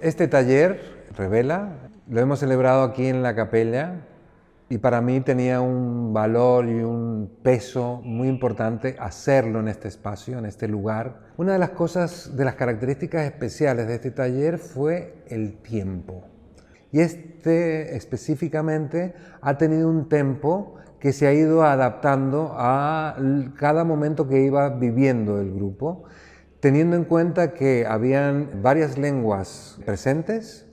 Este taller, Revela, lo hemos celebrado aquí en la capella y para mí tenía un valor y un peso muy importante hacerlo en este espacio, en este lugar. Una de las cosas, de las características especiales de este taller fue el tiempo. Y este específicamente ha tenido un tempo que se ha ido adaptando a cada momento que iba viviendo el grupo, teniendo en cuenta que habían varias lenguas presentes,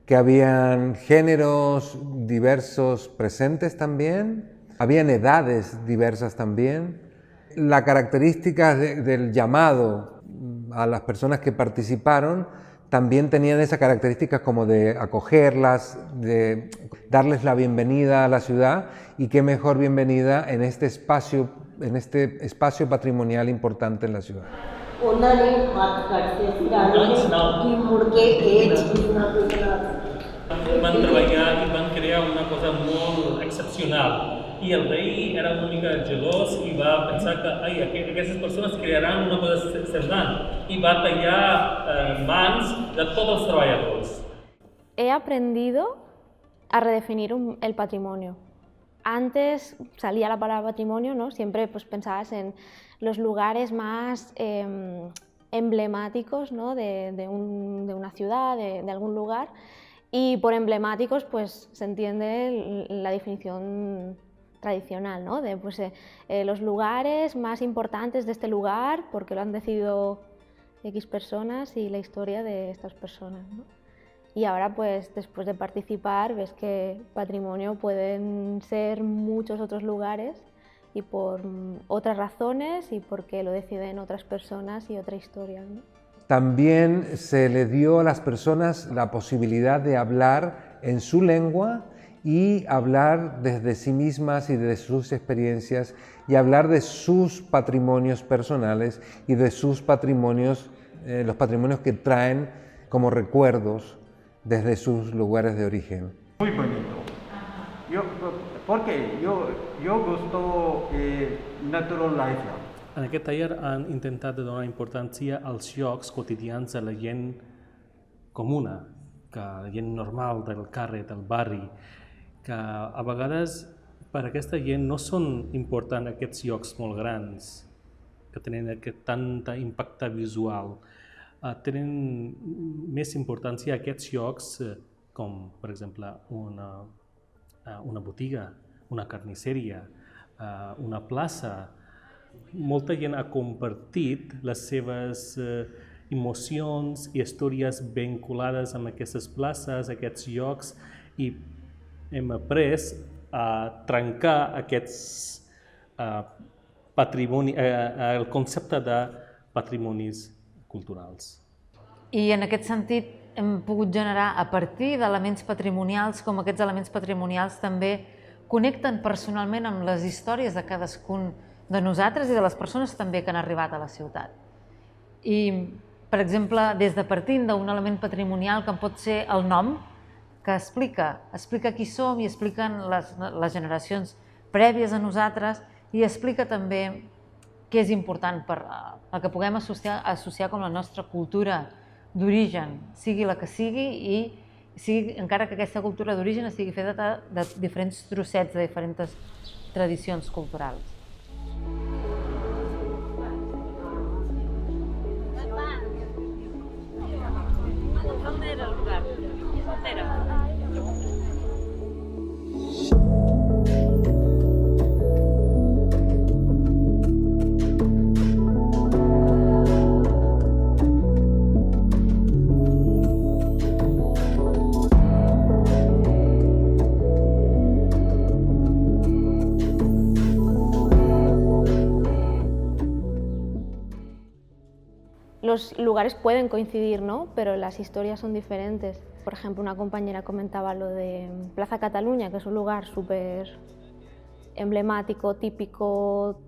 que habían géneros diversos presentes también, habían edades diversas también. La característica del llamado a las personas que participaron también tenían esa característica como de acogerlas, de darles la bienvenida a la ciudad, y qué mejor bienvenida en este espacio patrimonial importante en la ciudad. ਉਹਨਾਂ ਨੇ ਹੱਥ ਕੱਟ ਕੇ ਸਿਰਾਣੇ ਕਿ ਮੁੜ ਕੇ ਇਹ ਚੀਜ਼ ਨਾ ਕੋਈ ਬਣਾ van treballar i van crear una cosa molt excepcional. I el veí era una mica gelós i va pensar que aquestes persones crearan una cosa semblant i va tallar mans de tots els treballadors. He aprendido a redefinir el patrimonio. Antes salía la palabra patrimonio, ¿no? Siempre pues, pensabas en los lugares más emblemáticos, ¿no? de una ciudad, de algún lugar, y por emblemáticos pues, se entiende la definición tradicional, ¿no? De pues, los lugares más importantes de este lugar porque lo han decidido X personas y la historia de estas personas, ¿no? Y ahora, pues, después de participar, ves que patrimonio pueden ser muchos otros lugares y por otras razones y porque lo deciden otras personas y otra historia, ¿no? También se le dio a las personas la posibilidad de hablar en su lengua y hablar desde sí mismas y de sus experiencias y hablar de sus patrimonios personales y de sus patrimonios, los patrimonios que traen como recuerdos desde sus lugares de origen. Muy bonito. Porque yo gusto natural life. En aquest taller han intentat donar importància als llocs quotidians de la gent comuna, que la gent normal del carrer, del barri, que a vegades per a aquesta gent no són importants aquests llocs molt grans, que tenen aquest tant impacte visual. Tenen més importància aquests llocs com, per exemple, una botiga, una carnisseria, una plaça. Molta gent ha compartit les seves emocions i històries vinculades amb aquestes places, aquests llocs, i hem après a trencar aquests el concepte de patrimonis culturals. I en aquest sentit hem pogut generar, a partir d'elements patrimonials, com aquests elements patrimonials també connecten personalment amb les històries de cadascun de nosaltres i de les persones també que han arribat a la ciutat. I, per exemple, des de partint d'un element patrimonial com pot ser el nom, que explica qui som i expliquen les generacions prèvies a nosaltres i explica també què és important per el que puguem associar com la nostra cultura d'origen, sigui la que sigui, i encara que aquesta cultura d'origen estigui feta de diferents trossets, de diferents tradicions culturals. ¿Dónde era el lugar? ¿Dónde era? Los lugares pueden coincidir, ¿no? Pero las historias son diferentes. Por ejemplo, una compañera comentaba lo de Plaza Cataluña, que es un lugar súper emblemático, típico,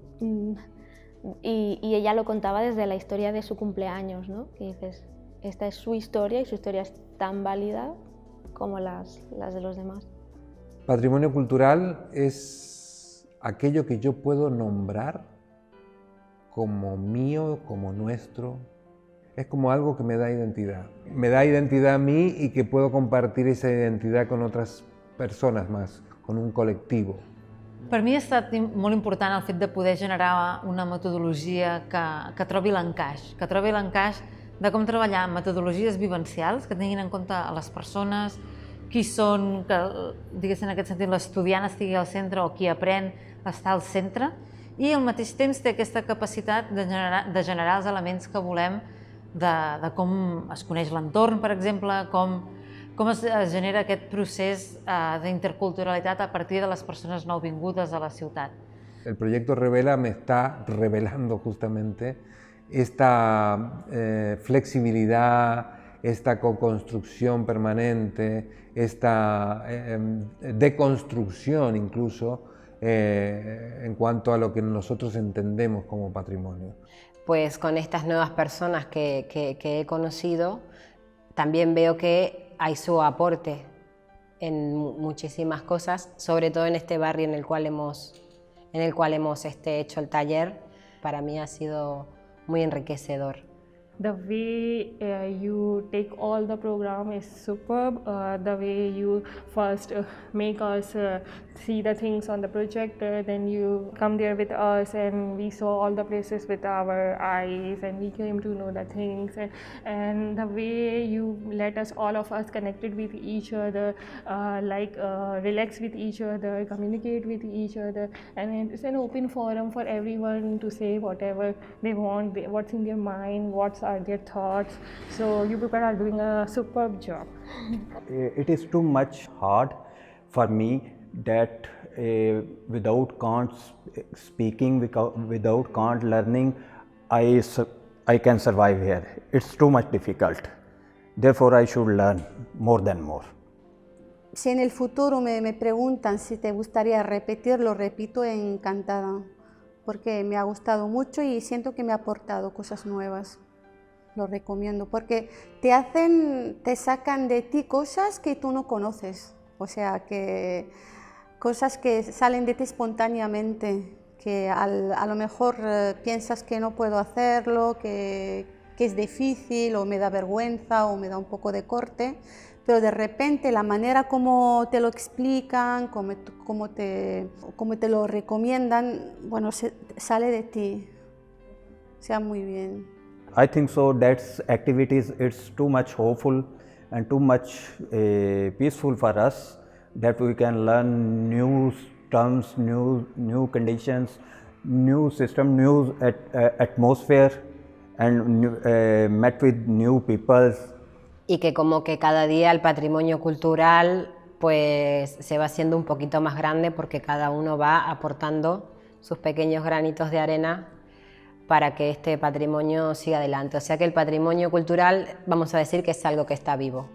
y ella lo contaba desde la historia de su cumpleaños, ¿no? Que dices, esta es su historia y su historia es tan válida como las de los demás. Patrimonio cultural es aquello que yo puedo nombrar como mío, como nuestro. es como algo que me da identidad. Me da identidad a mí y que puedo compartir esa identidad con otras persones más, con un col·lectiu. Per mi ha estat molt important el fet de poder generar una metodologia que trobi l'encaix de com treballar amb metodologies vivencials que tinguin en compte a les persones, qui són, que diguéssim en aquest sentit l'estudiant estigui al centre o qui aprèn està al centre, i al mateix temps té aquesta capacitat de generar els elements que volem de com es coneix l'entorn, per exemple, com es genera aquest procés d'interculturalitat a partir de les persones nouvingudes a la ciutat. El proyecto Revela me está revelando justamente esta flexibilidad, esta co-construcción permanente, esta deconstrucción incluso en cuanto a lo que nosotros entendemos como patrimonio. Pues con estas nuevas personas que he conocido, también veo que hay su aporte en muchísimas cosas, sobre todo en este barrio en el cual hemos hecho el taller. Para mí ha sido muy enriquecedor. The way you take all the program is superb. The way you first make us see the things on the projector, then you come there with us and we saw all the places with our eyes and we came to know the things, and the way you let us, all of us, connected with each other, relax with each other, communicate with each other, and it's an open forum for everyone to say whatever they want, what's in their mind, what's are their thoughts. So you people are doing a superb job. It is too much hard for me that without Kant speaking, without Kant learning, I can survive here. It's too much difficult. Therefore, I should learn more than more. Si en el futuro me preguntan si te gustaría repetir, lo repito encantada, porque me ha gustado mucho y siento que me ha aportado cosas nuevas. Lo recomiendo porque te sacan de ti cosas que tú no conoces, o sea, que cosas que salen de ti espontáneamente, que a lo mejor piensas que no puedo hacerlo, que es difícil o me da vergüenza o me da un poco de corte, pero de repente la manera como te lo explican, como te lo recomiendan, bueno, sale de ti, o sea, muy bien. I think so that activities, it's too much hopeful and too much peaceful for us, that we can learn new terms, new conditions, new system, new atmosphere, and met with new people. Y que como que cada día el patrimonio cultural pues se va haciendo un poquito más grande porque cada uno va aportando sus pequeños granitos de arena para que este patrimonio siga adelante. O sea que el patrimonio cultural, vamos a decir que es algo que está vivo.